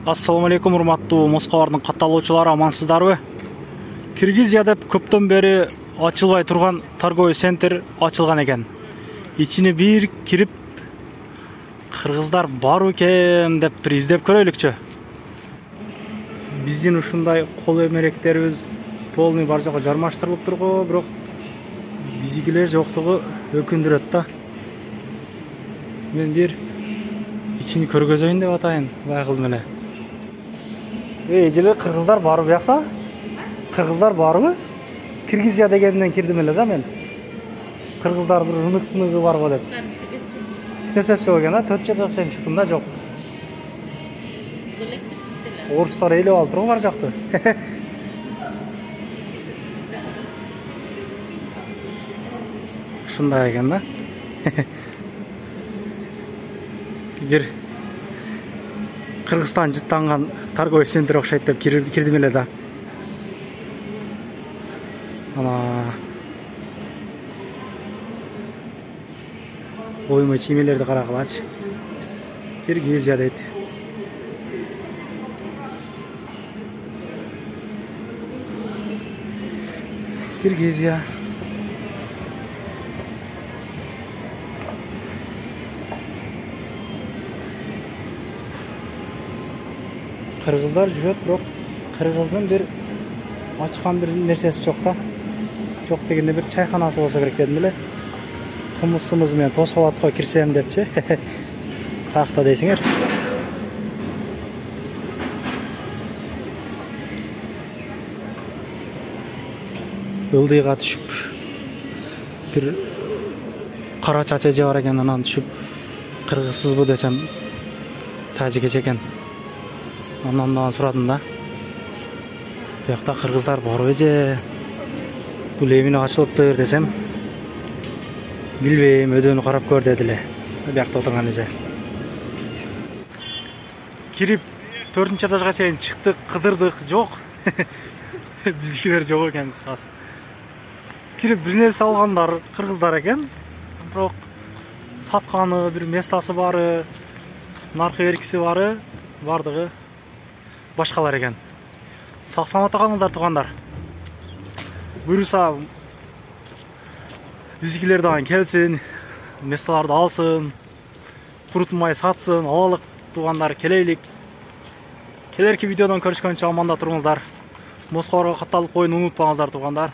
Ассаламу алейкум, урматтуу Москвалардын катталуучулары, амансыздарбы? Киргизияда көптөн бери ачылбай турган торговый центр ачылган экен. Ичине бир кирип, кыргыздар бар экен деп бир издеп көрөйлүкчү. Биздин ушундай кол эмеректерибиз полный бар жакка жармаштырылып турго, бирок биздикилер жоктугу өкүндүрөт да. Мен бир ичини көргөзөйүн деп атайын, бай кыз менен. Эжеле кыргыздар бар буякта? Кыргыздар барбы? Киргизия дегенден кирдим эле да мен. Кыргыздар бир ынык-сыныгы барго деп. Сесес жок экен да, 4 жылга чейин чыктым да, жок. Орустар элеп алып турган бар жакты. Ушундай экен да. Бир Кыргызстан жыттанган торговый центр окшойт деп кирдим эле да. Ана ойма чиймелерди карагылачы. Киргизия дейт. Киргизия. Кыргыздар жүрөт, бирок кыргыздын бир ачкан бир нерсеси жок да. Жок дегенде бир чайханасы болсо керек дедим эле. Кымыз менен тосуп алат го кирсем депчи. Какта дейсиңер. Ылдыйга түшүп бир кара чач эже бар экен, анан түшүп кыргызсызбы десем тажик эже экен. Андан сурадым да. Буякта кыргыздар барбы эже? Бул эмне ачылыптыр десем, билбейм, өдөнү карап көр дедиле. Буякта отурган эже. Кирип 4-чы этажга чейин чыктык, кыдырдык, жок. Биздикилер жок экен кыскасы. Кирип бир нерсе алгандар кыргыздар экен. Бирок сатканы, бир местасы бары, наркы беркиси бары, бардыгы башкалар экен. Сак-саламатта калыңыздар туугандар. Буюрса биздикилер дагы келсин, месталарды алсын, курутмай сатсын, алалык туугандар, келейлик. Келерки видеодон көрүшкөнчө аманда туруңуздар. Москвага катталып коюуну унутпаңыздар туугандар.